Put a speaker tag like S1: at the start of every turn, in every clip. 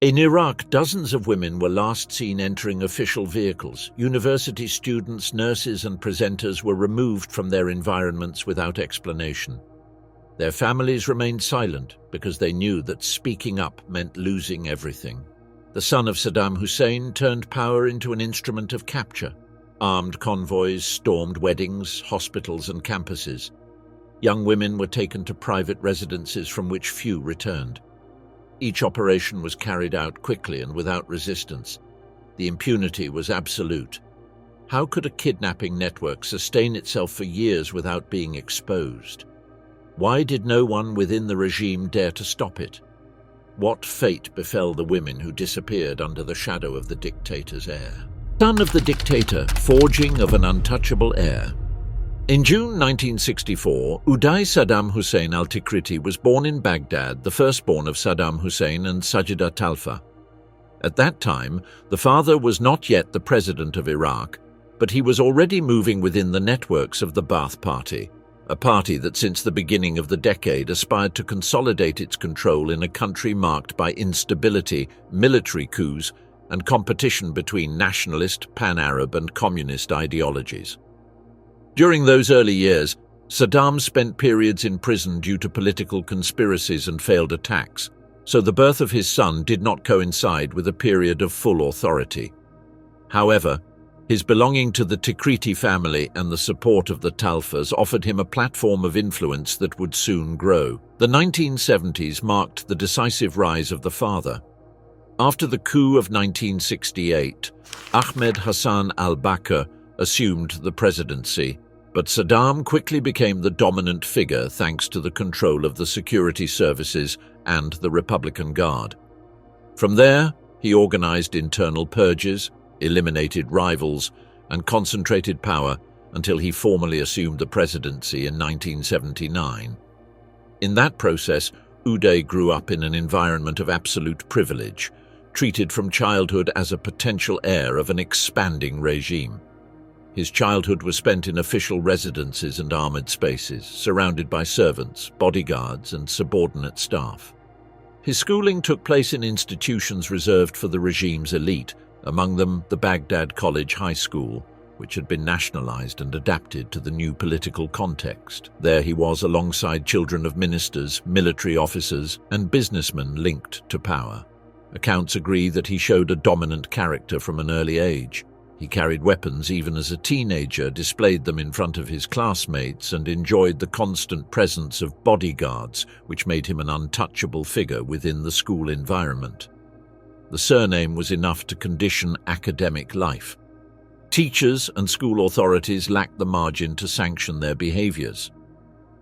S1: In Iraq, dozens of women were last seen entering official vehicles. University students, nurses, and presenters were removed from their environments without explanation. Their families remained silent because they knew that speaking up meant losing everything. The son of Saddam Hussein turned power into an instrument of capture. Armed convoys stormed weddings, hospitals, and campuses. Young women were taken to private residences from which few returned. Each operation was carried out quickly and without resistance. The impunity was absolute. How could a kidnapping network sustain itself for years without being exposed? Why did no one within the regime dare to stop it? What fate befell the women who disappeared under the shadow of the dictator's heir? Son of the dictator, forging of an untouchable heir. In June 1964, Uday Saddam Hussein al-Tikriti was born in Baghdad, the firstborn of Saddam Hussein and Sajida Talfa. At that time, the father was not yet the president of Iraq, but he was already moving within the networks of the Ba'ath Party, a party that since the beginning of the decade aspired to consolidate its control in a country marked by instability, military coups, and competition between nationalist, pan-Arab, and communist ideologies. During those early years, Saddam spent periods in prison due to political conspiracies and failed attacks, so the birth of his son did not coincide with a period of full authority. However, his belonging to the Tikriti family and the support of the Talfas offered him a platform of influence that would soon grow. The 1970s marked the decisive rise of the father. After the coup of 1968, Ahmed Hassan al-Bakr assumed the presidency, but Saddam quickly became the dominant figure thanks to the control of the security services and the Republican Guard. From there, he organized internal purges, eliminated rivals, and concentrated power until he formally assumed the presidency in 1979. In that process, Uday grew up in an environment of absolute privilege, treated from childhood as a potential heir of an expanding regime. His childhood was spent in official residences and armored spaces, surrounded by servants, bodyguards, and subordinate staff. His schooling took place in institutions reserved for the regime's elite, among them the Baghdad College High School, which had been nationalized and adapted to the new political context. There he was alongside children of ministers, military officers, and businessmen linked to power. Accounts agree that he showed a dominant character from an early age. He carried weapons even as a teenager, displayed them in front of his classmates, and enjoyed the constant presence of bodyguards, which made him an untouchable figure within the school environment. The surname was enough to condition academic life. Teachers and school authorities lacked the margin to sanction their behaviors.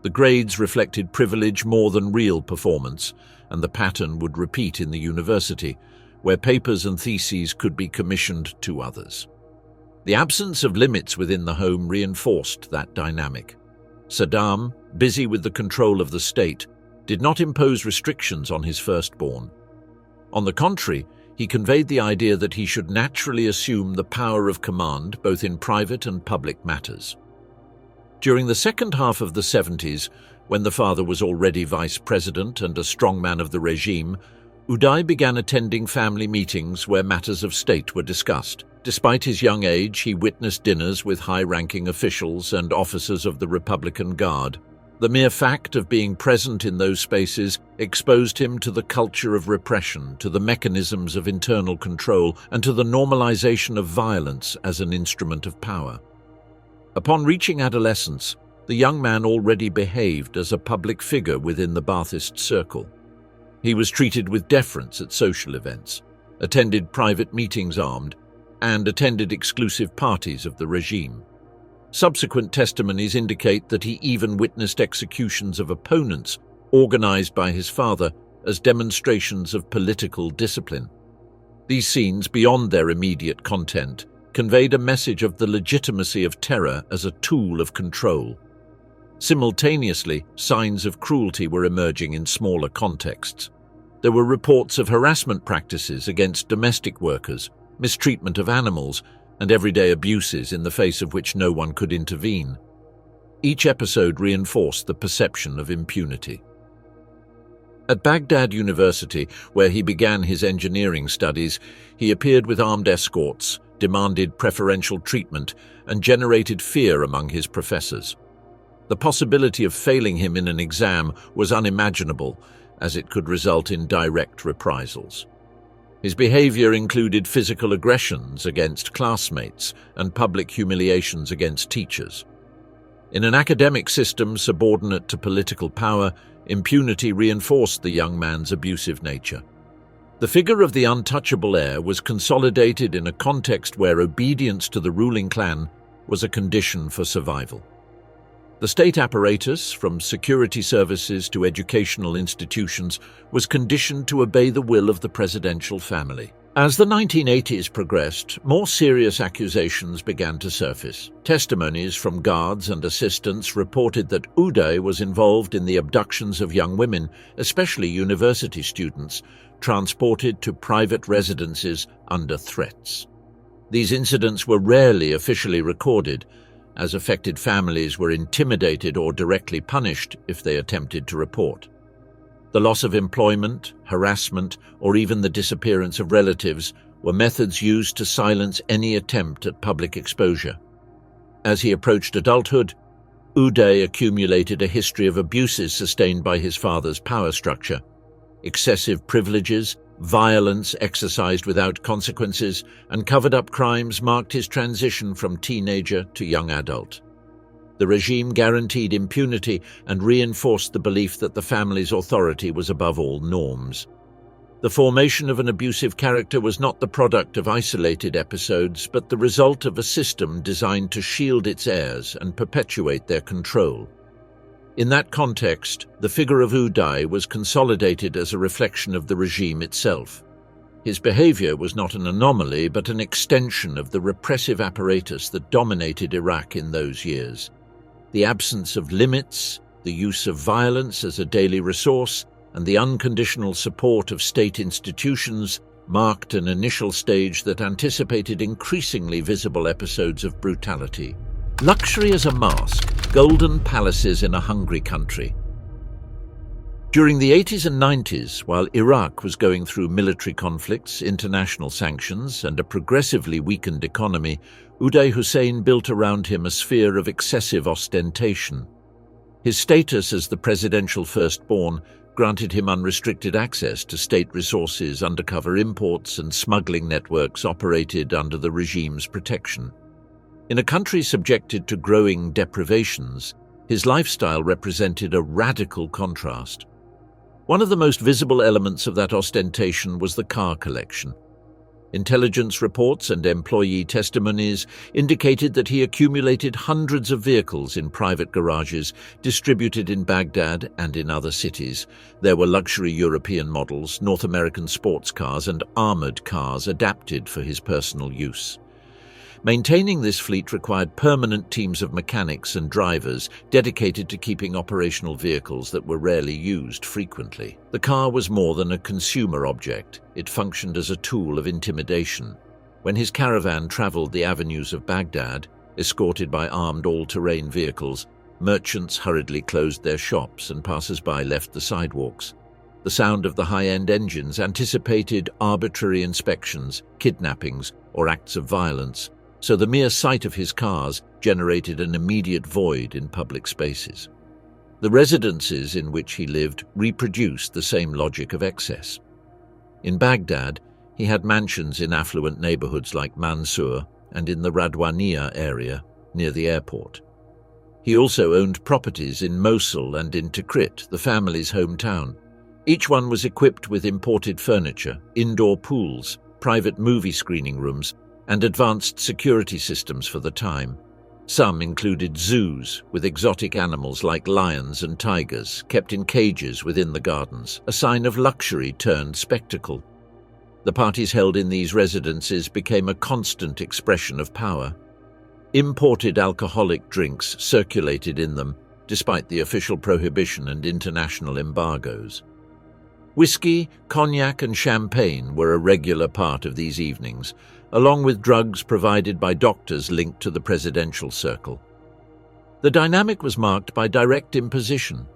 S1: The grades reflected privilege more than real performance, and the pattern would repeat in the university, where papers and theses could be commissioned to others. The absence of limits within the home reinforced that dynamic. Saddam, busy with the control of the state, did not impose restrictions on his firstborn. On the contrary, he conveyed the idea that he should naturally assume the power of command both in private and public matters. During the second half of the 70s, when the father was already vice president and a strongman of the regime, Uday began attending family meetings where matters of state were discussed. Despite his young age, he witnessed dinners with high-ranking officials and officers of the Republican Guard. The mere fact of being present in those spaces exposed him to the culture of repression, to the mechanisms of internal control, and to the normalization of violence as an instrument of power. Upon reaching adolescence, the young man already behaved as a public figure within the Ba'athist circle. He was treated with deference at social events, attended private meetings armed, and attended exclusive parties of the regime. Subsequent testimonies indicate that he even witnessed executions of opponents organized by his father as demonstrations of political discipline. These scenes, beyond their immediate content, conveyed a message of the legitimacy of terror as a tool of control. Simultaneously, signs of cruelty were emerging in smaller contexts. There were reports of harassment practices against domestic workers, mistreatment of animals, and everyday abuses in the face of which no one could intervene. Each episode reinforced the perception of impunity. At Baghdad University, where he began his engineering studies, he appeared with armed escorts, demanded preferential treatment, and generated fear among his professors. The possibility of failing him in an exam was unimaginable, as it could result in direct reprisals. His behavior included physical aggressions against classmates and public humiliations against teachers. In an academic system subordinate to political power, impunity reinforced the young man's abusive nature. The figure of the untouchable heir was consolidated in a context where obedience to the ruling clan was a condition for survival. The state apparatus, from security services to educational institutions, was conditioned to obey the will of the presidential family. As the 1980s progressed, more serious accusations began to surface. Testimonies from guards and assistants reported that Uday was involved in the abductions of young women, especially university students, transported to private residences under threats. These incidents were rarely officially recorded, as affected families were intimidated or directly punished if they attempted to report. The loss of employment, harassment, or even the disappearance of relatives were methods used to silence any attempt at public exposure. As he approached adulthood, Uday accumulated a history of abuses sustained by his father's power structure. Excessive privileges, violence exercised without consequences, and covered-up crimes marked his transition from teenager to young adult. The regime guaranteed impunity and reinforced the belief that the family's authority was above all norms. The formation of an abusive character was not the product of isolated episodes, but the result of a system designed to shield its heirs and perpetuate their control. In that context, the figure of Uday was consolidated as a reflection of the regime itself. His behavior was not an anomaly, but an extension of the repressive apparatus that dominated Iraq in those years. The absence of limits, the use of violence as a daily resource, and the unconditional support of state institutions marked an initial stage that anticipated increasingly visible episodes of brutality. Luxury as a mask, golden palaces in a hungry country. During the 80s and 90s, while Iraq was going through military conflicts, international sanctions, and a progressively weakened economy, Uday Hussein built around him a sphere of excessive ostentation. His status as the presidential firstborn granted him unrestricted access to state resources, undercover imports, and smuggling networks operated under the regime's protection. In a country subjected to growing deprivations, his lifestyle represented a radical contrast. One of the most visible elements of that ostentation was the car collection. Intelligence reports and employee testimonies indicated that he accumulated hundreds of vehicles in private garages distributed in Baghdad and in other cities. There were luxury European models, North American sports cars, and armored cars adapted for his personal use. Maintaining this fleet required permanent teams of mechanics and drivers dedicated to keeping operational vehicles that were rarely used frequently. The car was more than a consumer object. It functioned as a tool of intimidation. When his caravan traveled the avenues of Baghdad, escorted by armed all-terrain vehicles, merchants hurriedly closed their shops and passers-by left the sidewalks. The sound of the high-end engines anticipated arbitrary inspections, kidnappings, or acts of violence, so the mere sight of his cars generated an immediate void in public spaces. The residences in which he lived reproduced the same logic of excess. In Baghdad, he had mansions in affluent neighborhoods like Mansour and in the Radwaniyah area near the airport. He also owned properties in Mosul and in Tikrit, the family's hometown. Each one was equipped with imported furniture, indoor pools, private movie screening rooms, and advanced security systems for the time. Some included zoos with exotic animals like lions and tigers kept in cages within the gardens, a sign of luxury turned spectacle. The parties held in these residences became a constant expression of power. Imported alcoholic drinks circulated in them, despite the official prohibition and international embargoes. Whiskey, cognac, and champagne were a regular part of these evenings, along with drugs provided by doctors linked to the presidential circle. The dynamic was marked by direct imposition.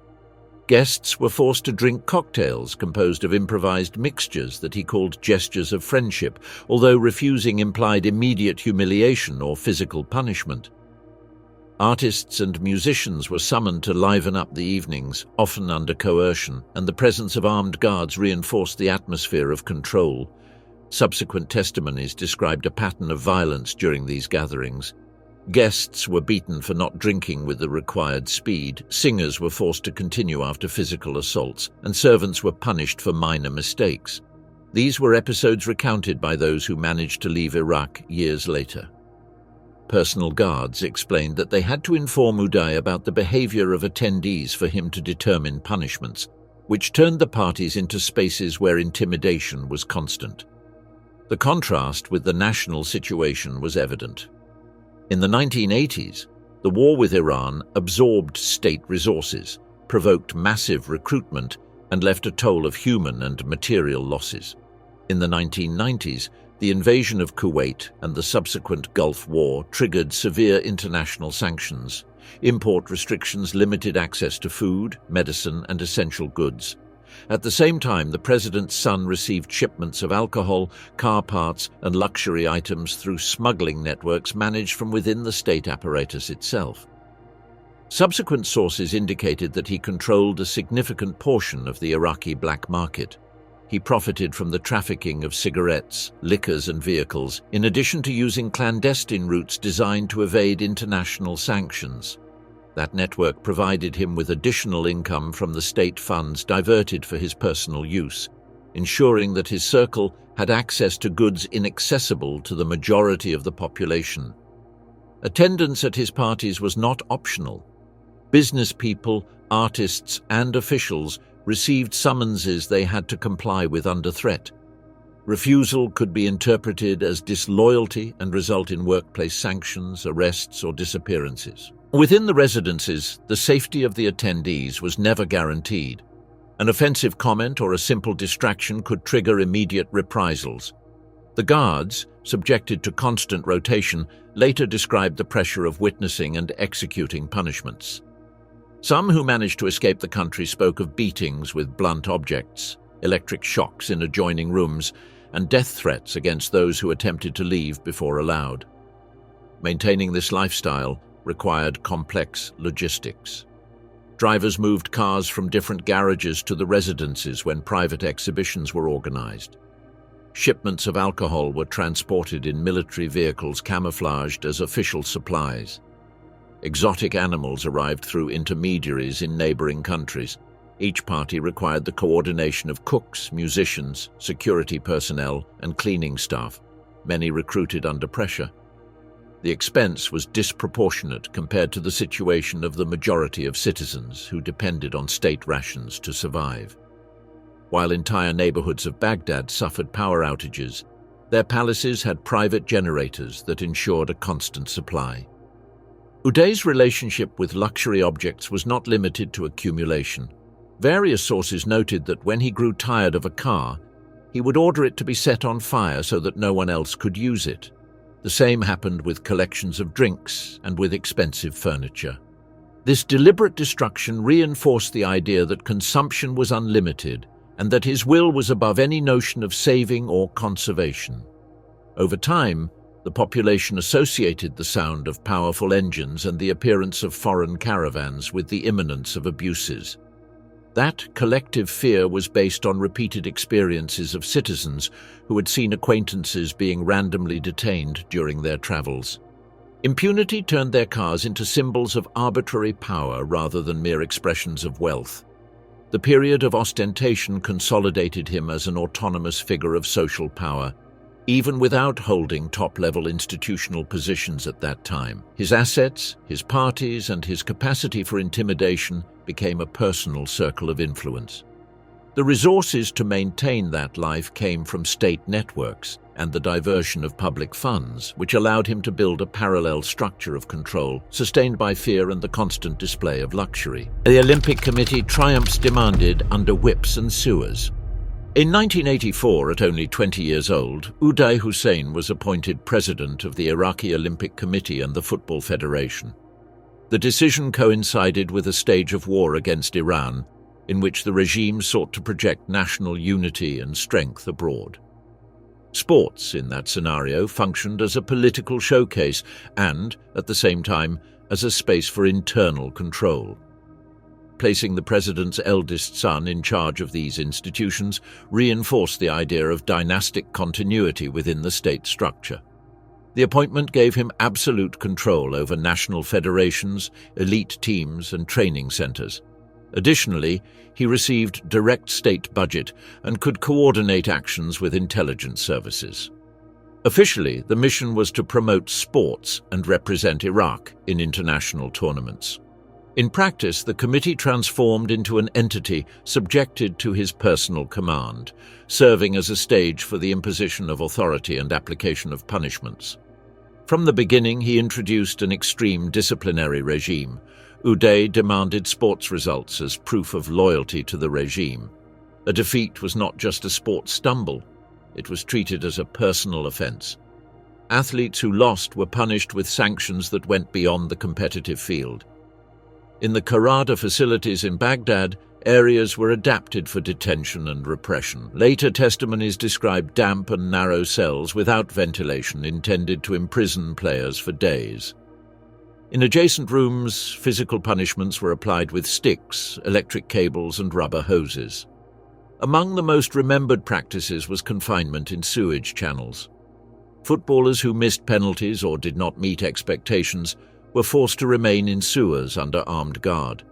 S1: Guests were forced to drink cocktails composed of improvised mixtures that he called gestures of friendship, although refusing implied immediate humiliation or physical punishment. Artists and musicians were summoned to liven up the evenings, often under coercion, and the presence of armed guards reinforced the atmosphere of control. Subsequent testimonies described a pattern of violence during these gatherings. Guests were beaten for not drinking with the required speed, singers were forced to continue after physical assaults, and servants were punished for minor mistakes. These were episodes recounted by those who managed to leave Iraq years later. Personal guards explained that they had to inform Uday about the behavior of attendees for him to determine punishments, which turned the parties into spaces where intimidation was constant. The contrast with the national situation was evident. In the 1980s, the war with Iran absorbed state resources, provoked massive recruitment, and left a toll of human and material losses. In the 1990s, the invasion of Kuwait and the subsequent Gulf War triggered severe international sanctions. Import restrictions limited access to food, medicine, and essential goods. At the same time, the president's son received shipments of alcohol, car parts, and luxury items through smuggling networks managed from within the state apparatus itself. Subsequent sources indicated that he controlled a significant portion of the Iraqi black market. He profited from the trafficking of cigarettes, liquors, and vehicles, in addition to using clandestine routes designed to evade international sanctions. That network provided him with additional income from the state funds diverted for his personal use, ensuring that his circle had access to goods inaccessible to the majority of the population. Attendance at his parties was not optional. Business people, artists, and officials received summonses they had to comply with under threat. Refusal could be interpreted as disloyalty and result in workplace sanctions, arrests, or disappearances. Within the residences, the safety of the attendees was never guaranteed. An offensive comment or a simple distraction could trigger immediate reprisals. The guards, subjected to constant rotation, later described the pressure of witnessing and executing punishments. Some who managed to escape the country spoke of beatings with blunt objects, electric shocks in adjoining rooms, and death threats against those who attempted to leave before allowed. Maintaining this lifestyle required complex logistics. Drivers moved cars from different garages to the residences when private exhibitions were organized. Shipments of alcohol were transported in military vehicles camouflaged as official supplies. Exotic animals arrived through intermediaries in neighboring countries. Each party required the coordination of cooks, musicians, security personnel, and cleaning staff, many recruited under pressure. The expense was disproportionate compared to the situation of the majority of citizens who depended on state rations to survive. While entire neighborhoods of Baghdad suffered power outages, their palaces had private generators that ensured a constant supply. Uday's relationship with luxury objects was not limited to accumulation. Various sources noted that when he grew tired of a car, he would order it to be set on fire so that no one else could use it. The same happened with collections of drinks and with expensive furniture. This deliberate destruction reinforced the idea that consumption was unlimited and that his will was above any notion of saving or conservation. Over time, the population associated the sound of powerful engines and the appearance of foreign caravans with the imminence of abuses. That collective fear was based on repeated experiences of citizens who had seen acquaintances being randomly detained during their travels. Impunity turned their cars into symbols of arbitrary power rather than mere expressions of wealth. The period of ostentation consolidated him as an autonomous figure of social power, even without holding top-level institutional positions at that time. His assets, his parties, and his capacity for intimidation became a personal circle of influence. The resources to maintain that life came from state networks and the diversion of public funds, which allowed him to build a parallel structure of control, sustained by fear and the constant display of luxury. The Olympic Committee triumphs demanded under whips and sewers. In 1984, at only 20 years old, Uday Hussein was appointed president of the Iraqi Olympic Committee and the Football Federation. The decision coincided with a stage of war against Iran, in which the regime sought to project national unity and strength abroad. Sports, in that scenario, functioned as a political showcase and, at the same time, as a space for internal control. Placing the president's eldest son in charge of these institutions reinforced the idea of dynastic continuity within the state structure. The appointment gave him absolute control over national federations, elite teams, and training centers. Additionally, he received direct state budget and could coordinate actions with intelligence services. Officially, the mission was to promote sports and represent Iraq in international tournaments. In practice, the committee transformed into an entity subjected to his personal command, serving as a stage for the imposition of authority and application of punishments. From the beginning, he introduced an extreme disciplinary regime. Uday demanded sports results as proof of loyalty to the regime. A defeat was not just a sports stumble, it was treated as a personal offense. Athletes who lost were punished with sanctions that went beyond the competitive field. In the Qarada facilities in Baghdad, areas were adapted for detention and repression. Later testimonies described damp and narrow cells without ventilation intended to imprison players for days. In adjacent rooms, physical punishments were applied with sticks, electric cables, and rubber hoses. Among the most remembered practices was confinement in sewage channels. Footballers who missed penalties or did not meet expectations were forced to remain in sewers under armed guard.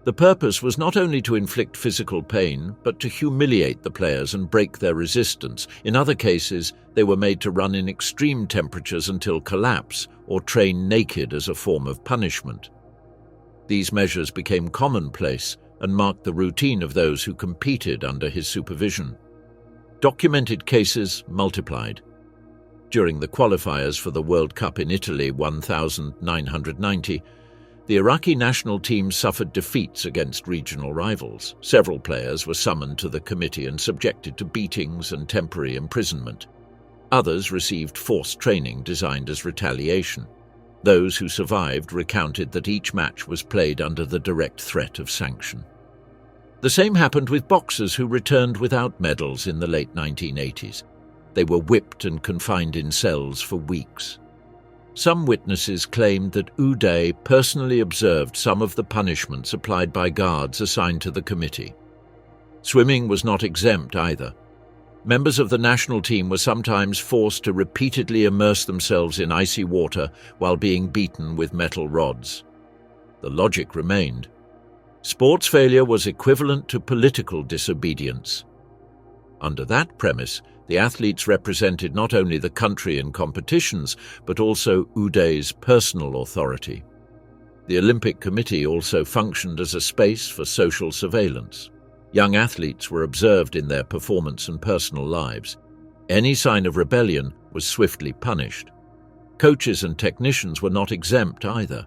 S1: The purpose was not only to inflict physical pain, but to humiliate the players and break their resistance. In other cases, they were made to run in extreme temperatures until collapse or train naked as a form of punishment. These measures became commonplace and marked the routine of those who competed under his supervision. Documented cases multiplied. During the qualifiers for the World Cup in Italy 1990, the Iraqi national team suffered defeats against regional rivals. Several players were summoned to the committee and subjected to beatings and temporary imprisonment. Others received forced training designed as retaliation. Those who survived recounted that each match was played under the direct threat of sanction. The same happened with boxers who returned without medals in the late 1980s. They were whipped and confined in cells for weeks. Some witnesses claimed that Uday personally observed some of the punishments applied by guards assigned to the committee. Swimming was not exempt either. Members of the national team were sometimes forced to repeatedly immerse themselves in icy water while being beaten with metal rods. The logic remained. Sports failure was equivalent to political disobedience. Under that premise, the athletes represented not only the country in competitions, but also Uday's personal authority. The Olympic Committee also functioned as a space for social surveillance. Young athletes were observed in their performance and personal lives. Any sign of rebellion was swiftly punished. Coaches and technicians were not exempt either.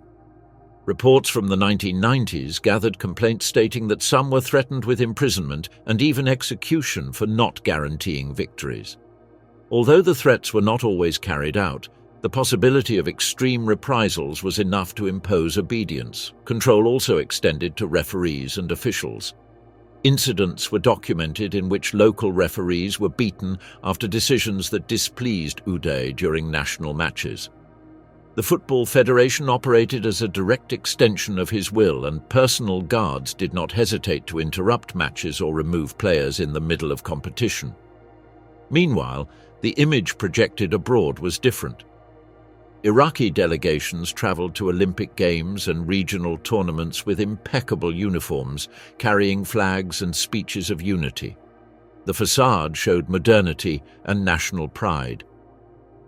S1: Reports from the 1990s gathered complaints stating that some were threatened with imprisonment and even execution for not guaranteeing victories. Although the threats were not always carried out, the possibility of extreme reprisals was enough to impose obedience. Control also extended to referees and officials. Incidents were documented in which local referees were beaten after decisions that displeased Uday during national matches. The Football Federation operated as a direct extension of his will, and personal guards did not hesitate to interrupt matches or remove players in the middle of competition. Meanwhile, the image projected abroad was different. Iraqi delegations traveled to Olympic Games and regional tournaments with impeccable uniforms, carrying flags and speeches of unity. The facade showed modernity and national pride.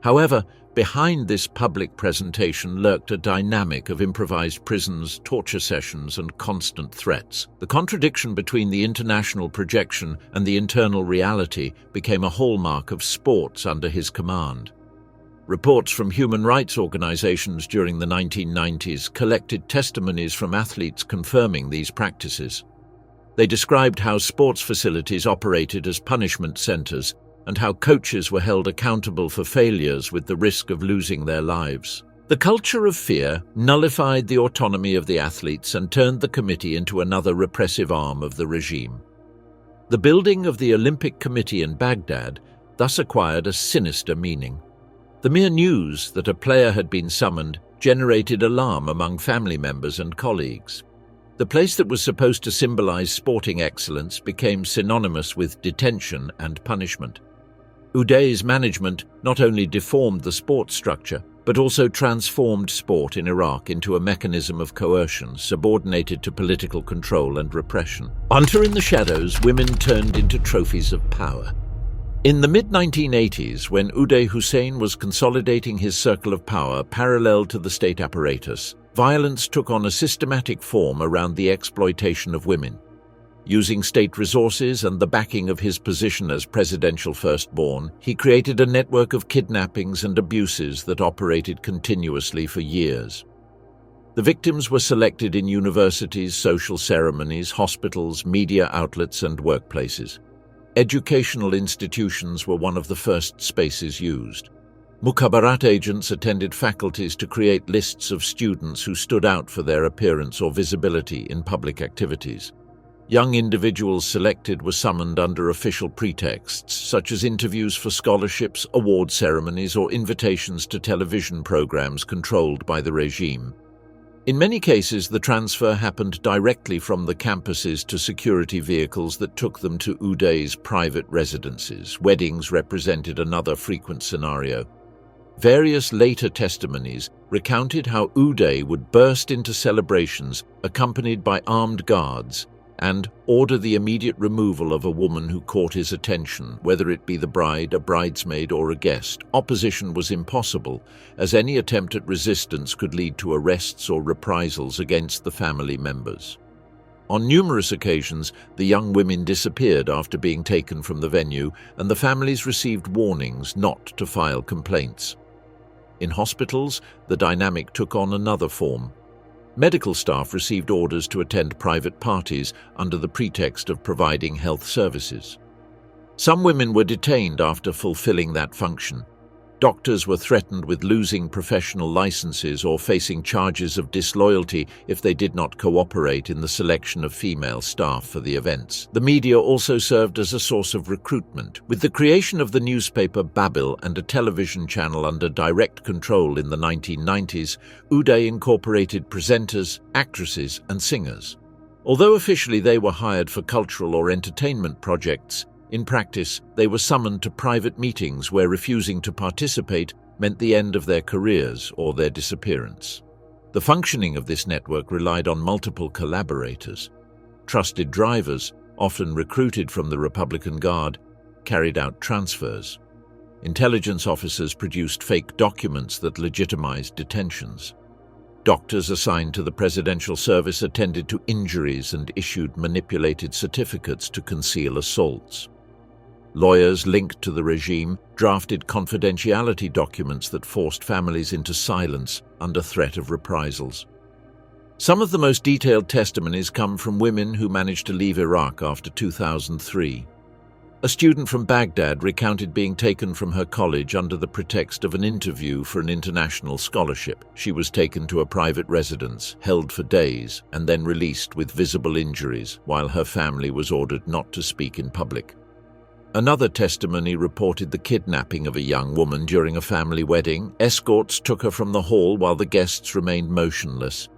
S1: However, behind this public presentation lurked a dynamic of improvised prisons, torture sessions, and constant threats. The contradiction between the international projection and the internal reality became a hallmark of sports under his command. Reports from human rights organizations during the 1990s collected testimonies from athletes confirming these practices. They described how sports facilities operated as punishment centers and how coaches were held accountable for failures with the risk of losing their lives. The culture of fear nullified the autonomy of the athletes and turned the committee into another repressive arm of the regime. The building of the Olympic Committee in Baghdad thus acquired a sinister meaning. The mere news that a player had been summoned generated alarm among family members and colleagues. The place that was supposed to symbolize sporting excellence became synonymous with detention and punishment. Uday's management not only deformed the sport structure, but also transformed sport in Iraq into a mechanism of coercion subordinated to political control and repression. Until in the shadows, women turned into trophies of power. In the mid-1980s, when Uday Hussein was consolidating his circle of power parallel to the state apparatus, violence took on a systematic form around the exploitation of women. Using state resources and the backing of his position as presidential firstborn, he created a network of kidnappings and abuses that operated continuously for years. The victims were selected in universities, social ceremonies, hospitals, media outlets, and workplaces. Educational institutions were one of the first spaces used. Mukhabarat agents attended faculties to create lists of students who stood out for their appearance or visibility in public activities. Young individuals selected were summoned under official pretexts, such as interviews for scholarships, award ceremonies, or invitations to television programs controlled by the regime. In many cases, the transfer happened directly from the campuses to security vehicles that took them to Uday's private residences. Weddings represented another frequent scenario. Various later testimonies recounted how Uday would burst into celebrations accompanied by armed guards and order the immediate removal of a woman who caught his attention, whether it be the bride, a bridesmaid, or a guest. Opposition was impossible, as any attempt at resistance could lead to arrests or reprisals against the family members. On numerous occasions, the young women disappeared after being taken from the venue, and the families received warnings not to file complaints. In hospitals, the dynamic took on another form. Medical staff received orders to attend private parties under the pretext of providing health services. Some women were detained after fulfilling that function. Doctors were threatened with losing professional licenses or facing charges of disloyalty if they did not cooperate in the selection of female staff for the events. The media also served as a source of recruitment. With the creation of the newspaper Babil and a television channel under direct control in the 1990s, Uday incorporated presenters, actresses, and singers. Although officially they were hired for cultural or entertainment projects, in practice, they were summoned to private meetings where refusing to participate meant the end of their careers or their disappearance. The functioning of this network relied on multiple collaborators. Trusted drivers, often recruited from the Republican Guard, carried out transfers. Intelligence officers produced fake documents that legitimized detentions. Doctors assigned to the presidential service attended to injuries and issued manipulated certificates to conceal assaults. Lawyers linked to the regime drafted confidentiality documents that forced families into silence under threat of reprisals. Some of the most detailed testimonies come from women who managed to leave Iraq after 2003. A student from Baghdad recounted being taken from her college under the pretext of an interview for an international scholarship. She was taken to a private residence, held for days, and then released with visible injuries, while her family was ordered not to speak in public. Another testimony reported the kidnapping of a young woman during a family wedding. Escorts took her from the hall while the guests remained motionless.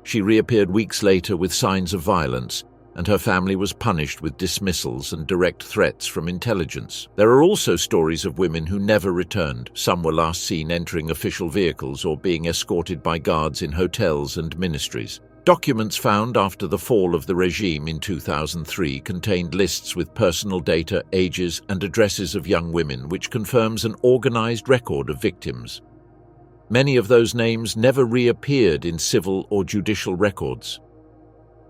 S1: She reappeared weeks later with signs of violence, and her family was punished with dismissals and direct threats from intelligence. There are also stories of women who never returned. Some were last seen entering official vehicles or being escorted by guards in hotels and ministries. Documents found after the fall of the regime in 2003 contained lists with personal data, ages, and addresses of young women, which confirms an organized record of victims. Many of those names never reappeared in civil or judicial records.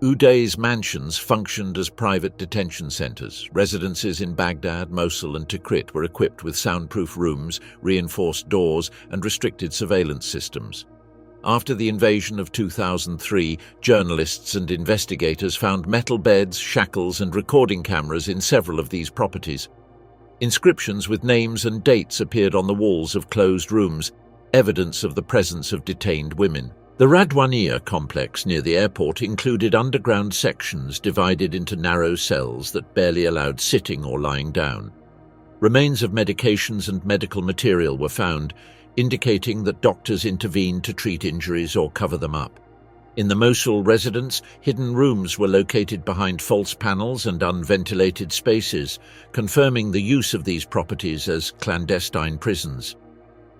S1: Uday's mansions functioned as private detention centers. Residences in Baghdad, Mosul, and Tikrit were equipped with soundproof rooms, reinforced doors, and restricted surveillance systems. After the invasion of 2003, journalists and investigators found metal beds, shackles, and recording cameras in several of these properties. Inscriptions with names and dates appeared on the walls of closed rooms, evidence of the presence of detained women. The Radwania complex near the airport included underground sections divided into narrow cells that barely allowed sitting or lying down. Remains of medications and medical material were found, indicating that doctors intervened to treat injuries or cover them up. In the Mosul residence, hidden rooms were located behind false panels and unventilated spaces, confirming the use of these properties as clandestine prisons.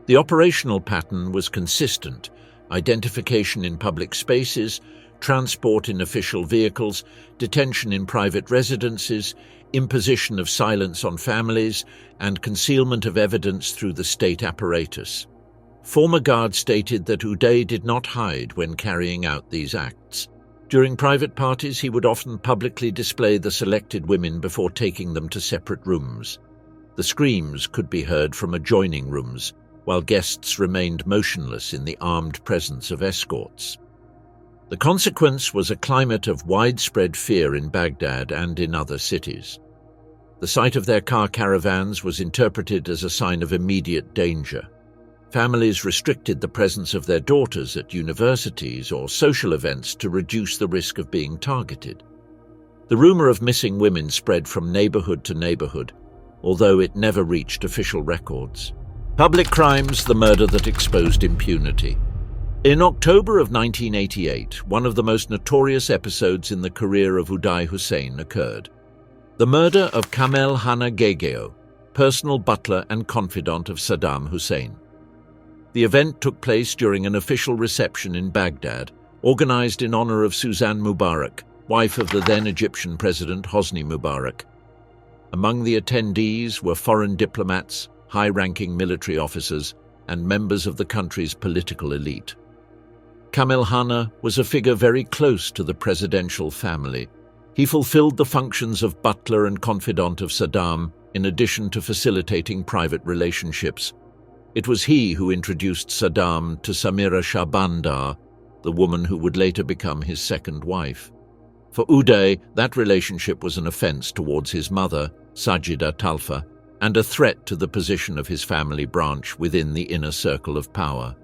S1: The operational pattern was consistent: identification in public spaces, transport in official vehicles, detention in private residences, imposition of silence on families, and concealment of evidence through the state apparatus. Former guards stated that Uday did not hide when carrying out these acts. During private parties, he would often publicly display the selected women before taking them to separate rooms. The screams could be heard from adjoining rooms, while guests remained motionless in the armed presence of escorts. The consequence was a climate of widespread fear in Baghdad and in other cities. The sight of their car caravans was interpreted as a sign of immediate danger. Families restricted the presence of their daughters at universities or social events to reduce the risk of being targeted. The rumor of missing women spread from neighborhood to neighborhood, although it never reached official records. Public crimes, the murder that exposed impunity. In October of 1988, one of the most notorious episodes in the career of Uday Hussein occurred. The murder of Kamel Hanna Gegeo, personal butler and confidant of Saddam Hussein. The event took place during an official reception in Baghdad, organized in honor of Suzanne Mubarak, wife of the then Egyptian President Hosni Mubarak. Among the attendees were foreign diplomats, high-ranking military officers, and members of the country's political elite. Kamel Hanna was a figure very close to the presidential family. He fulfilled the functions of butler and confidant of Saddam, in addition to facilitating private relationships. It was he who introduced Saddam to Samira Shahbandar, the woman who would later become his second wife. For Uday, that relationship was an offense towards his mother, Sajida Talfa, and a threat to the position of his family branch within the inner circle of power.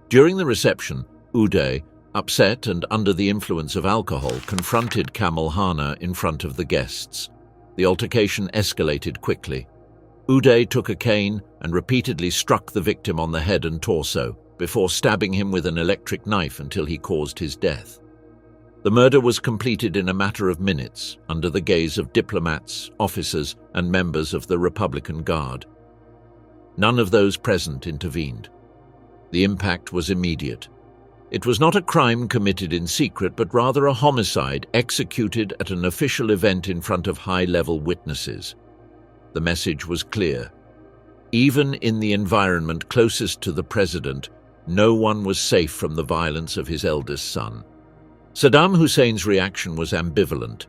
S1: During the reception, Uday, upset and under the influence of alcohol, confronted Kamel Hanna in front of the guests. The altercation escalated quickly. Uday took a cane and repeatedly struck the victim on the head and torso, before stabbing him with an electric knife until he caused his death. The murder was completed in a matter of minutes, under the gaze of diplomats, officers, and members of the Republican Guard. None of those present intervened. The impact was immediate. It was not a crime committed in secret, but rather a homicide executed at an official event in front of high-level witnesses. The message was clear. Even in the environment closest to the president, no one was safe from the violence of his eldest son. Saddam Hussein's reaction was ambivalent.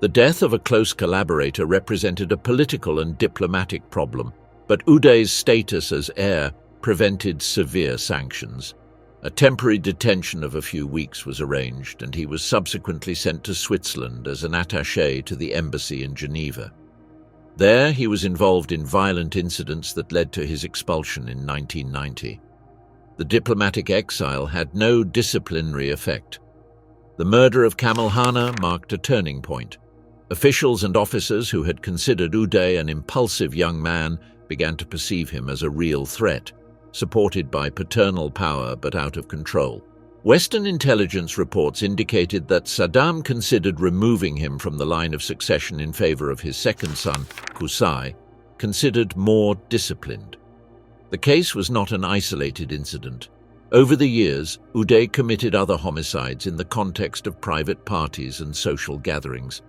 S1: The death of a close collaborator represented a political and diplomatic problem, but Uday's status as heir prevented severe sanctions. A temporary detention of a few weeks was arranged, and he was subsequently sent to Switzerland as an attaché to the embassy in Geneva. There, he was involved in violent incidents that led to his expulsion in 1990. The diplomatic exile had no disciplinary effect. The murder of Kamel Hanna marked a turning point. Officials and officers who had considered Uday an impulsive young man began to perceive him as a real threat, supported by paternal power but out of control. Western intelligence reports indicated that Saddam considered removing him from the line of succession in favor of his second son, Qusay, considered more disciplined. The case was not an isolated incident. Over the years, Uday committed other homicides in the context of private parties and social gatherings.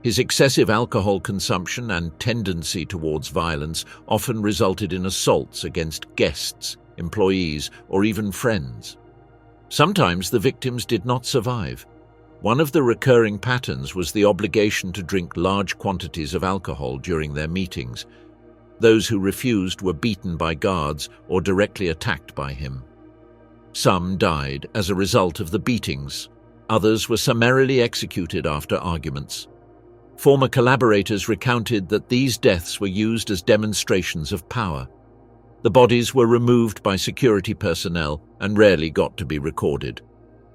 S1: His excessive alcohol consumption and tendency towards violence often resulted in assaults against guests, employees, or even friends. Sometimes the victims did not survive. One of the recurring patterns was the obligation to drink large quantities of alcohol during their meetings. Those who refused were beaten by guards or directly attacked by him. Some died as a result of the beatings. Others were summarily executed after arguments. Former collaborators recounted that these deaths were used as demonstrations of power. The bodies were removed by security personnel and rarely got to be recorded.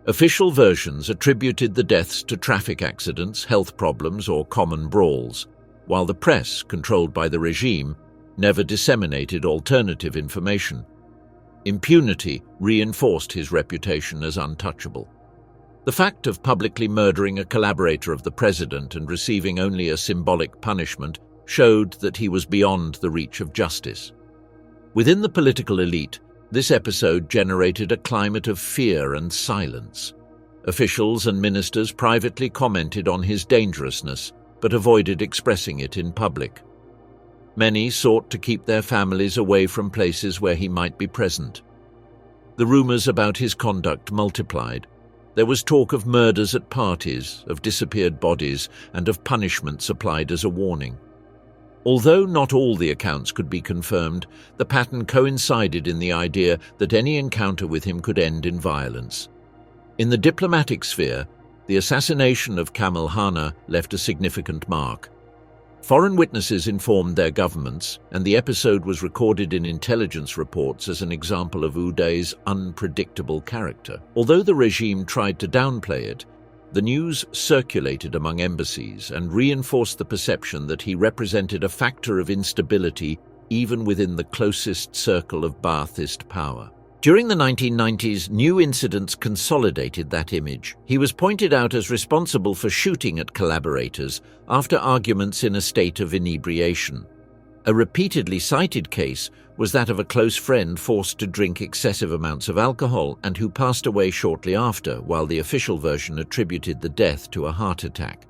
S1: Official versions attributed the deaths to traffic accidents, health problems, or common brawls, while the press, controlled by the regime, never disseminated alternative information. Impunity reinforced his reputation as untouchable. The fact of publicly murdering a collaborator of the president and receiving only a symbolic punishment showed that he was beyond the reach of justice. Within the political elite, this episode generated a climate of fear and silence. Officials and ministers privately commented on his dangerousness, but avoided expressing it in public. Many sought to keep their families away from places where he might be present. The rumors about his conduct multiplied. There was talk of murders at parties, of disappeared bodies, and of punishments applied as a warning. Although not all the accounts could be confirmed, the pattern coincided in the idea that any encounter with him could end in violence. In the diplomatic sphere, the assassination of Kamal Hana left a significant mark. Foreign witnesses informed their governments, and the episode was recorded in intelligence reports as an example of Uday's unpredictable character. Although the regime tried to downplay it, the news circulated among embassies and reinforced the perception that he represented a factor of instability even within the closest circle of Ba'athist power. During the 1990s, new incidents consolidated that image. He was pointed out as responsible for shooting at collaborators after arguments in a state of inebriation. A repeatedly cited case was that of a close friend forced to drink excessive amounts of alcohol and who passed away shortly after, while the official version attributed the death to a heart attack.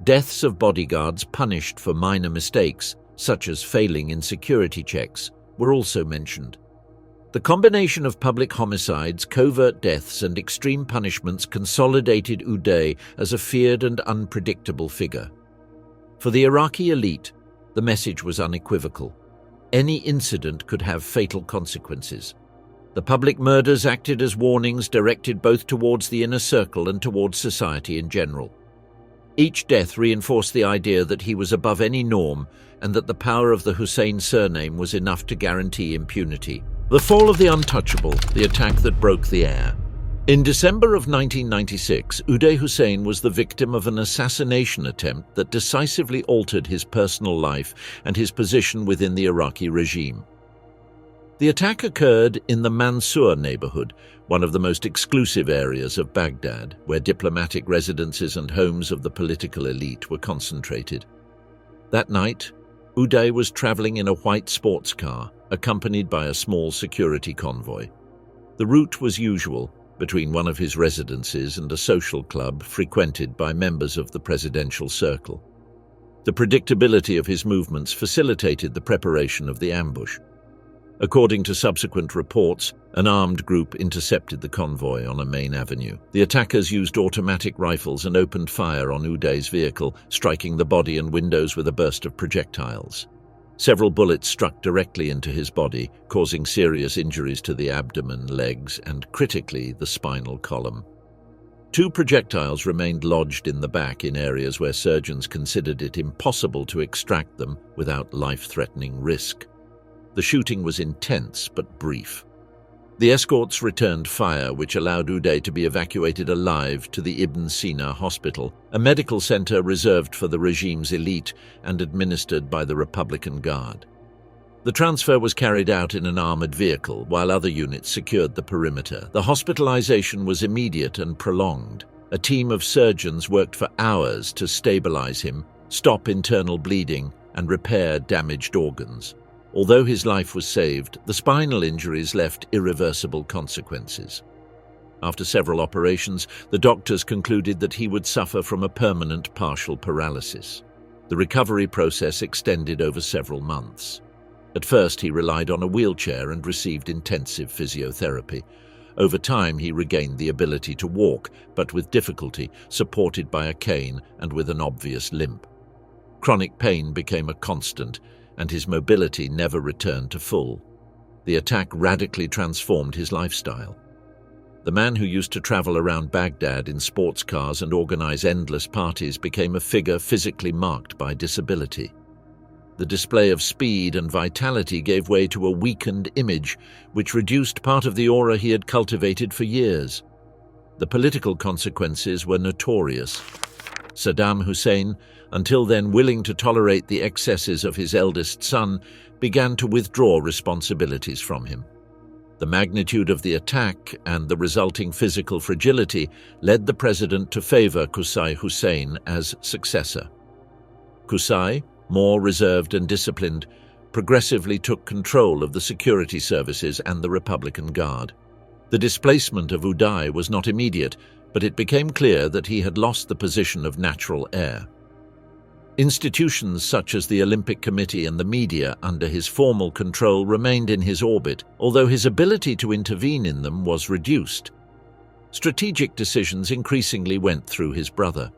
S1: Deaths of bodyguards punished for minor mistakes, such as failing in security checks, were also mentioned. The combination of public homicides, covert deaths, and extreme punishments consolidated Uday as a feared and unpredictable figure. For the Iraqi elite, the message was unequivocal. Any incident could have fatal consequences. The public murders acted as warnings directed both towards the inner circle and towards society in general. Each death reinforced the idea that he was above any norm and that the power of the Hussein surname was enough to guarantee impunity. The fall of the untouchable, the attack that broke the air. In December of 1996, Uday Hussein was the victim of an assassination attempt that decisively altered his personal life and his position within the Iraqi regime. The attack occurred in the Mansour neighborhood, one of the most exclusive areas of Baghdad, where diplomatic residences and homes of the political elite were concentrated. That night, Uday was traveling in a white sports car, accompanied by a small security convoy. The route was usual, between one of his residences and a social club frequented by members of the presidential circle. The predictability of his movements facilitated the preparation of the ambush. According to subsequent reports, an armed group intercepted the convoy on a main avenue. The attackers used automatic rifles and opened fire on Uday's vehicle, striking the body and windows with a burst of projectiles. Several bullets struck directly into his body, causing serious injuries to the abdomen, legs, and, critically, the spinal column. 2 projectiles remained lodged in the back in areas where surgeons considered it impossible to extract them without life-threatening risk. The shooting was intense but brief. The escorts returned fire, which allowed Uday to be evacuated alive to the Ibn Sina Hospital, a medical center reserved for the regime's elite and administered by the Republican Guard. The transfer was carried out in an armored vehicle, while other units secured the perimeter. The hospitalization was immediate and prolonged. A team of surgeons worked for hours to stabilize him, stop internal bleeding, and repair damaged organs. Although his life was saved, the spinal injuries left irreversible consequences. After several operations, the doctors concluded that he would suffer from a permanent partial paralysis. The recovery process extended over several months. At first, he relied on a wheelchair and received intensive physiotherapy. Over time, he regained the ability to walk, but with difficulty, supported by a cane and with an obvious limp. Chronic pain became a constant, and his mobility never returned to full. The attack radically transformed his lifestyle. The man who used to travel around Baghdad in sports cars and organize endless parties became a figure physically marked by disability. The display of speed and vitality gave way to a weakened image, which reduced part of the aura he had cultivated for years. The political consequences were notorious. Saddam Hussein, until then willing to tolerate the excesses of his eldest son, began to withdraw responsibilities from him. The magnitude of the attack and the resulting physical fragility led the president to favor Uday Hussein as successor. Uday, more reserved and disciplined, progressively took control of the security services and the Republican Guard. The displacement of Uday was not immediate, but it became clear that he had lost the position of natural heir. Institutions such as the Olympic Committee and the media under his formal control remained in his orbit, although his ability to intervene in them was reduced. Strategic decisions increasingly went through his brother.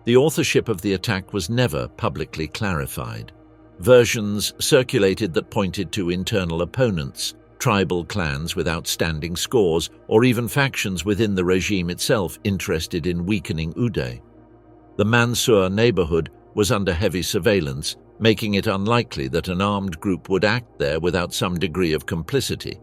S1: The authorship of the attack was never publicly clarified. Versions circulated that pointed to internal opponents, tribal clans with outstanding scores, or even factions within the regime itself interested in weakening Uday. The Mansour neighborhood was under heavy surveillance, making it unlikely that an armed group would act there without some degree of complicity.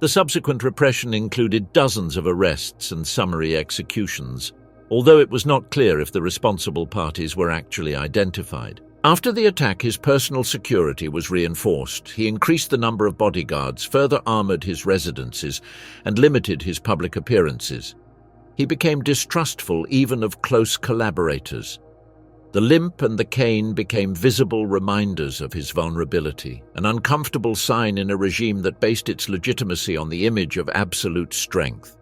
S1: The subsequent repression included dozens of arrests and summary executions, although it was not clear if the responsible parties were actually identified. After the attack, his personal security was reinforced. He increased the number of bodyguards, further armored his residences, and limited his public appearances. He became distrustful even of close collaborators. The limp and the cane became visible reminders of his vulnerability, an uncomfortable sign in a regime that based its legitimacy on the image of absolute strength.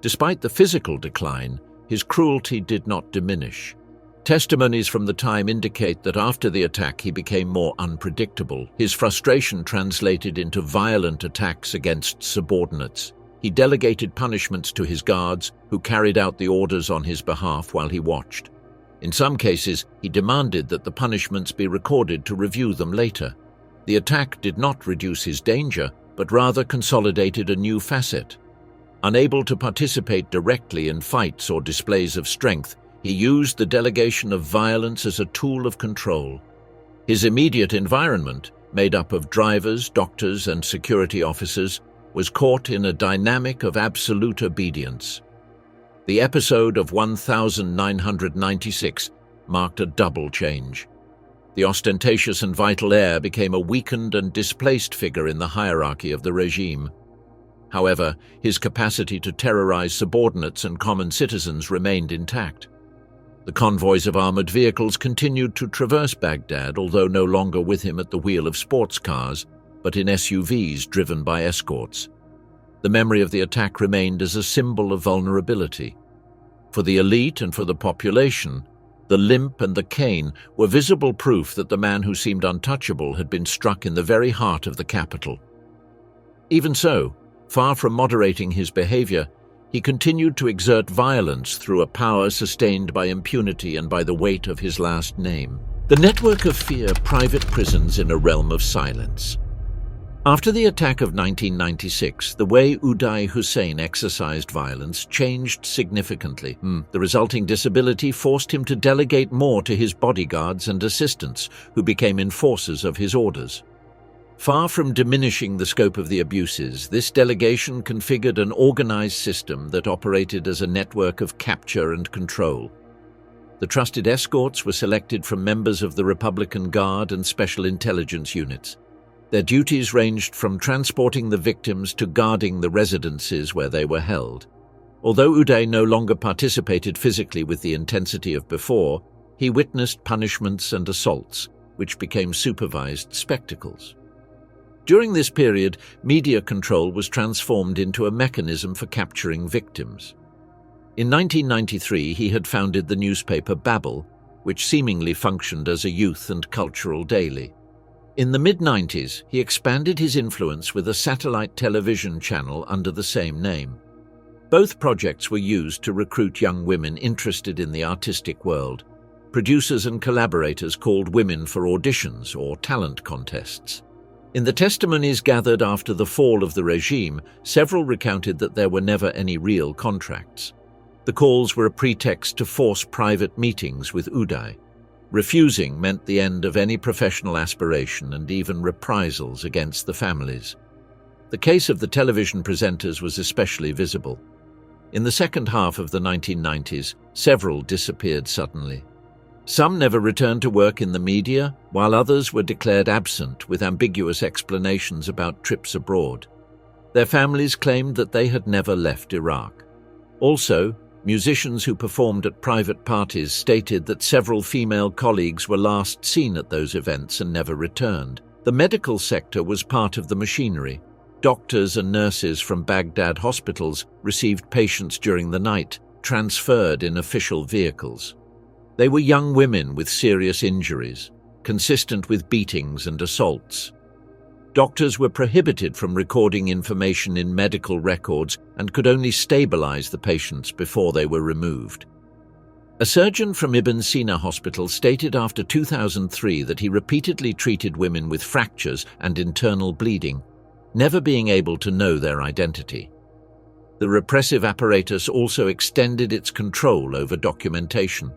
S1: Despite the physical decline, his cruelty did not diminish. Testimonies from the time indicate that after the attack he became more unpredictable. His frustration translated into violent attacks against subordinates. He delegated punishments to his guards, who carried out the orders on his behalf while he watched. In some cases, he demanded that the punishments be recorded to review them later. The attack did not reduce his danger, but rather consolidated a new facet. Unable to participate directly in fights or displays of strength, he used the delegation of violence as a tool of control. His immediate environment, made up of drivers, doctors, and security officers, was caught in a dynamic of absolute obedience. The episode of 1996 marked a double change. The ostentatious and vital heir became a weakened and displaced figure in the hierarchy of the regime. However, his capacity to terrorize subordinates and common citizens remained intact. The convoys of armored vehicles continued to traverse Baghdad, although no longer with him at the wheel of sports cars, but in SUVs driven by escorts. The memory of the attack remained as a symbol of vulnerability. For the elite and for the population, the limp and the cane were visible proof that the man who seemed untouchable had been struck in the very heart of the capital. Even so, far from moderating his behavior, he continued to exert violence through a power sustained by impunity and by the weight of his last name. The network of fear, private prisons in a realm of silence. After the attack of 1996, the way Uday Hussein exercised violence changed significantly. The resulting disability forced him to delegate more to his bodyguards and assistants, who became enforcers of his orders. Far from diminishing the scope of the abuses, this delegation configured an organized system that operated as a network of capture and control. The trusted escorts were selected from members of the Republican Guard and Special Intelligence units. Their duties ranged from transporting the victims to guarding the residences where they were held. Although Uday no longer participated physically with the intensity of before, he witnessed punishments and assaults, which became supervised spectacles. During this period, media control was transformed into a mechanism for capturing victims. In 1993, he had founded the newspaper Babel, which seemingly functioned as a youth and cultural daily. In the mid-90s, he expanded his influence with a satellite television channel under the same name. Both projects were used to recruit young women interested in the artistic world. Producers and collaborators called women for auditions or talent contests. In the testimonies gathered after the fall of the regime, several recounted that there were never any real contracts. The calls were a pretext to force private meetings with Uday. Refusing meant the end of any professional aspiration and even reprisals against the families. The case of the television presenters was especially visible. In the second half of the 1990s, several disappeared suddenly. Some never returned to work in the media, while others were declared absent with ambiguous explanations about trips abroad. Their families claimed that they had never left Iraq. Also, musicians who performed at private parties stated that several female colleagues were last seen at those events and never returned. The medical sector was part of the machinery. Doctors and nurses from Baghdad hospitals received patients during the night, transferred in official vehicles. They were young women with serious injuries, consistent with beatings and assaults. Doctors were prohibited from recording information in medical records and could only stabilize the patients before they were removed. A surgeon from Ibn Sina Hospital stated after 2003 that he repeatedly treated women with fractures and internal bleeding, never being able to know their identity. The repressive apparatus also extended its control over documentation.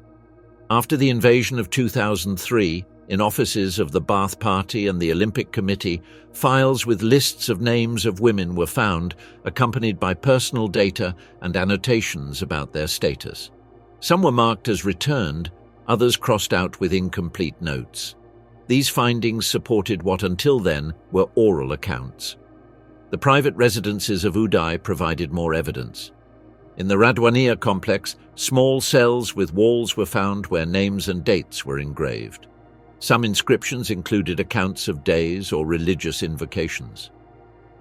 S1: After the invasion of 2003, in offices of the Ba'ath Party and the Olympic Committee, files with lists of names of women were found, accompanied by personal data and annotations about their status. Some were marked as returned, others crossed out with incomplete notes. These findings supported what until then were oral accounts. The private residences of Uday provided more evidence. In the Radwaniyah complex, small cells with walls were found where names and dates were engraved. Some inscriptions included accounts of days or religious invocations.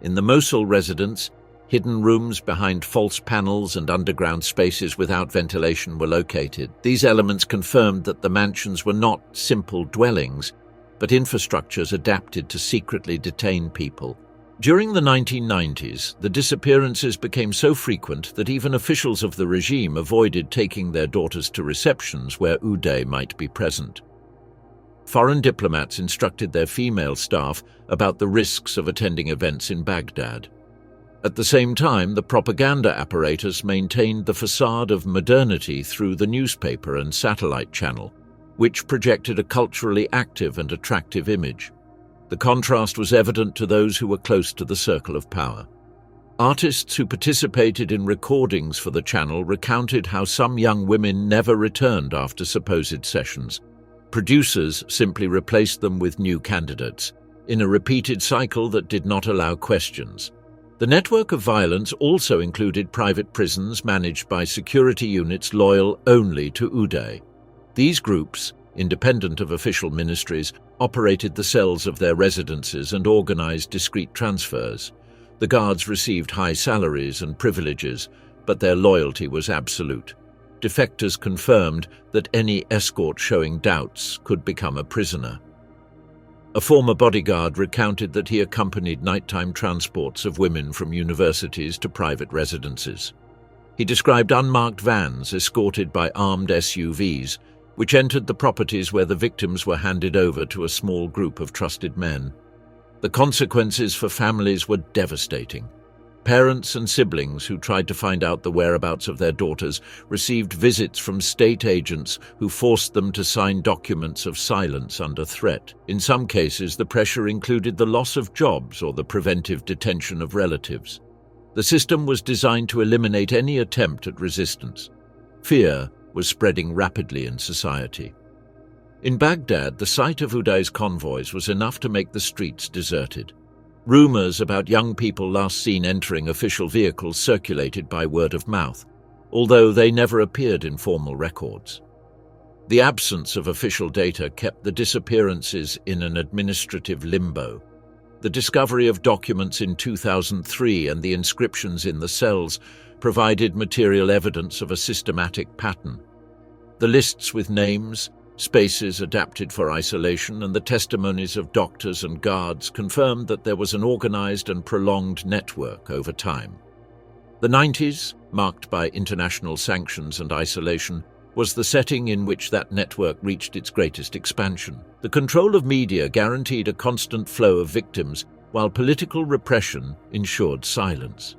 S1: In the Mosul residence, hidden rooms behind false panels and underground spaces without ventilation were located. These elements confirmed that the mansions were not simple dwellings, but infrastructures adapted to secretly detain people. During the 1990s, the disappearances became so frequent that even officials of the regime avoided taking their daughters to receptions where Uday might be present. Foreign diplomats instructed their female staff about the risks of attending events in Baghdad. At the same time, the propaganda apparatus maintained the facade of modernity through the newspaper and satellite channel, which projected a culturally active and attractive image. The contrast was evident to those who were close to the circle of power. Artists who participated in recordings for the channel recounted how some young women never returned after supposed sessions. Producers simply replaced them with new candidates, in a repeated cycle that did not allow questions. The network of violence also included private prisons managed by security units loyal only to Uday. These groups, independent of official ministries, operated the cells of their residences and organized discreet transfers. The guards received high salaries and privileges, but their loyalty was absolute. Defectors confirmed that any escort showing doubts could become a prisoner. A former bodyguard recounted that he accompanied nighttime transports of women from universities to private residences. He described unmarked vans escorted by armed SUVs, which entered the properties where the victims were handed over to a small group of trusted men. The consequences for families were devastating. Parents and siblings who tried to find out the whereabouts of their daughters received visits from state agents who forced them to sign documents of silence under threat. In some cases, the pressure included the loss of jobs or the preventive detention of relatives. The system was designed to eliminate any attempt at resistance. Fear was spreading rapidly in society. In Baghdad, the sight of Uday's convoys was enough to make the streets deserted. Rumors about young people last seen entering official vehicles circulated by word of mouth, although they never appeared in formal records. The absence of official data kept the disappearances in an administrative limbo. The discovery of documents in 2003 and the inscriptions in the cells provided material evidence of a systematic pattern. The lists with names, spaces adapted for isolation, and the testimonies of doctors and guards confirmed that there was an organized and prolonged network over time. The 90s, marked by international sanctions and isolation, was the setting in which that network reached its greatest expansion. The control of media guaranteed a constant flow of victims, while political repression ensured silence.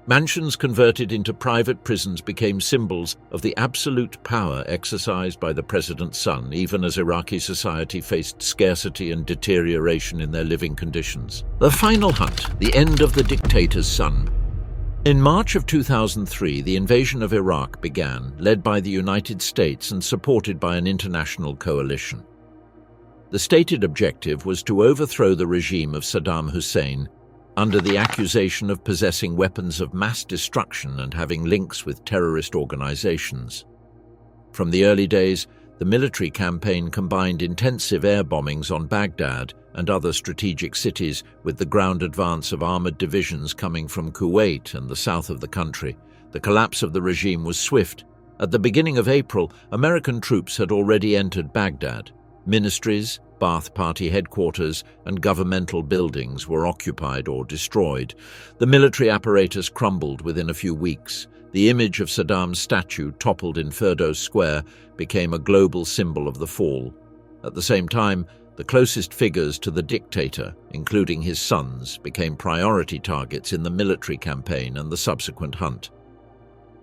S1: Mansions converted into private prisons became symbols of the absolute power exercised by the president's son, even as Iraqi society faced scarcity and deterioration in their living conditions. The final hunt, the end of the dictator's son. In March of 2003, the invasion of Iraq began, led by the United States and supported by an international coalition. The stated objective was to overthrow the regime of Saddam Hussein under the accusation of possessing weapons of mass destruction and having links with terrorist organizations. From the early days, the military campaign combined intensive air bombings on Baghdad and other strategic cities with the ground advance of armored divisions coming from Kuwait and the south of the country. The collapse of the regime was swift. At the beginning of April, American troops had already entered Baghdad. Ministries, Ba'ath Party headquarters, and governmental buildings were occupied or destroyed. The military apparatus crumbled within a few weeks. The image of Saddam's statue, toppled in Firdos Square, became a global symbol of the fall. At the same time, the closest figures to the dictator, including his sons, became priority targets in the military campaign and the subsequent hunt.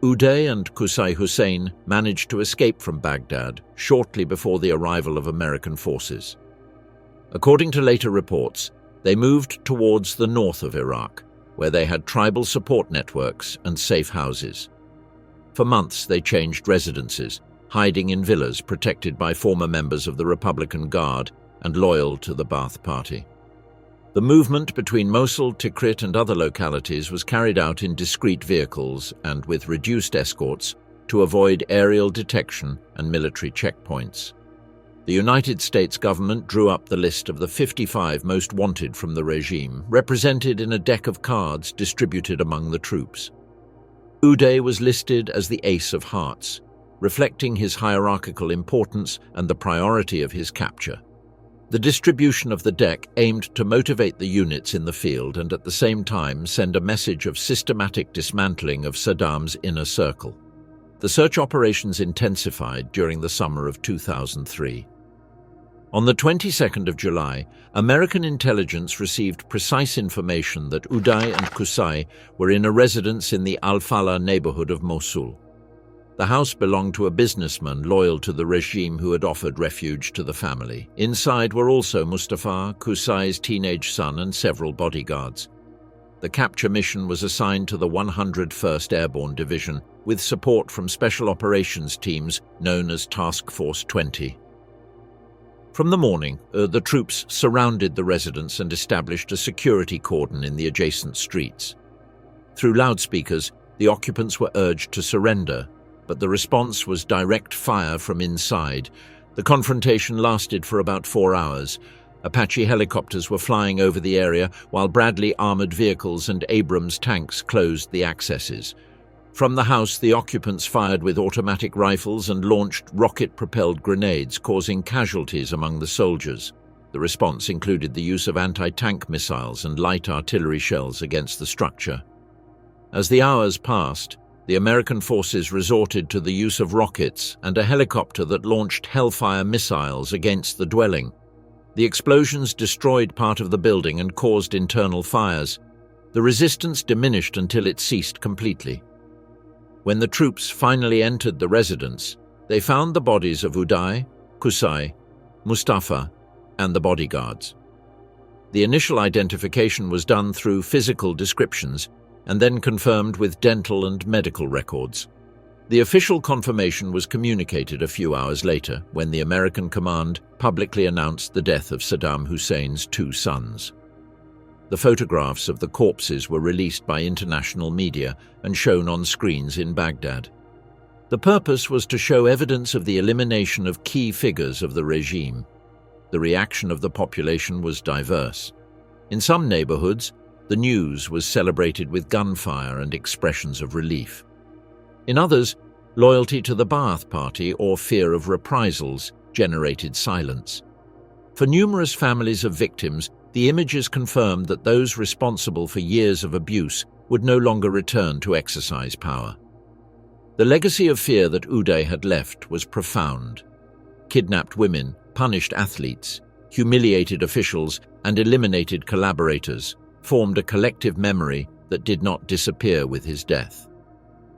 S1: Uday and Uday Hussein managed to escape from Baghdad shortly before the arrival of American forces. According to later reports, they moved towards the north of Iraq, where they had tribal support networks and safe houses. For months they changed residences, hiding in villas protected by former members of the Republican Guard and loyal to the Ba'ath Party. The movement between Mosul, Tikrit and other localities was carried out in discreet vehicles and with reduced escorts to avoid aerial detection and military checkpoints. The United States government drew up the list of the 55 most wanted from the regime, represented in a deck of cards distributed among the troops. Uday was listed as the Ace of Hearts, reflecting his hierarchical importance and the priority of his capture. The distribution of the deck aimed to motivate the units in the field and at the same time send a message of systematic dismantling of Saddam's inner circle. The search operations intensified during the summer of 2003. On the 22nd of July, American intelligence received precise information that Uday and Uday were in a residence in the Al-Falah neighborhood of Mosul. The house belonged to a businessman loyal to the regime who had offered refuge to the family. Inside were also Mustafa, Uday's teenage son, and several bodyguards. The capture mission was assigned to the 101st Airborne Division, with support from special operations teams known as Task Force 20. From the morning, the troops surrounded the residence and established a security cordon in the adjacent streets. Through loudspeakers, the occupants were urged to surrender, but the response was direct fire from inside. The confrontation lasted for about 4 hours. Apache helicopters were flying over the area, while Bradley armored vehicles and Abrams tanks closed the accesses. From the house, the occupants fired with automatic rifles and launched rocket-propelled grenades, causing casualties among the soldiers. The response included the use of anti-tank missiles and light artillery shells against the structure. As the hours passed, the American forces resorted to the use of rockets and a helicopter that launched Hellfire missiles against the dwelling. The explosions destroyed part of the building and caused internal fires. The resistance diminished until it ceased completely. When the troops finally entered the residence, they found the bodies of Uday, Uday, Mustafa, and the bodyguards. The initial identification was done through physical descriptions and then confirmed with dental and medical records. The official confirmation was communicated a few hours later when the American command publicly announced the death of Saddam Hussein's 2 sons. The photographs of the corpses were released by international media and shown on screens in Baghdad. The purpose was to show evidence of the elimination of key figures of the regime. The reaction of the population was diverse. In some neighborhoods, the news was celebrated with gunfire and expressions of relief. In others, loyalty to the Ba'ath Party or fear of reprisals generated silence. For numerous families of victims, the images confirmed that those responsible for years of abuse would no longer return to exercise power. The legacy of fear that Uday had left was profound. Kidnapped women, punished athletes, humiliated officials, and eliminated collaborators formed a collective memory that did not disappear with his death.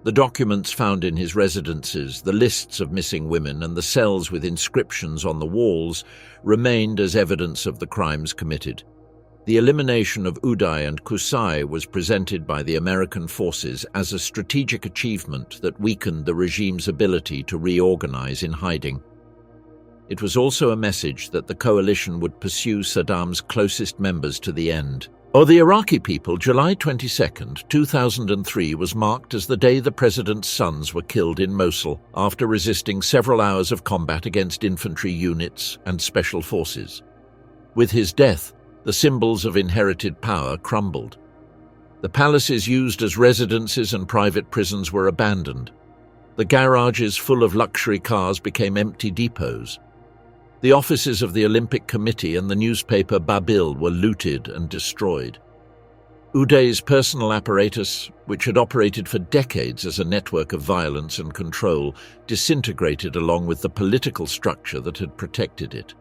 S1: The documents found in his residences, the lists of missing women, and the cells with inscriptions on the walls remained as evidence of the crimes committed. The elimination of Uday and Qusay was presented by the American forces as a strategic achievement that weakened the regime's ability to reorganize in hiding. It was also a message that the coalition would pursue Saddam's closest members to the end. For the Iraqi people, July 22, 2003 was marked as the day the president's sons were killed in Mosul after resisting several hours of combat against infantry units and special forces. With his death, the symbols of inherited power crumbled. The palaces used as residences and private prisons were abandoned. The garages full of luxury cars became empty depots. The offices of the Olympic Committee and the newspaper Babil were looted and destroyed. Uday's personal apparatus, which had operated for decades as a network of violence and control, disintegrated along with the political structure that had protected it.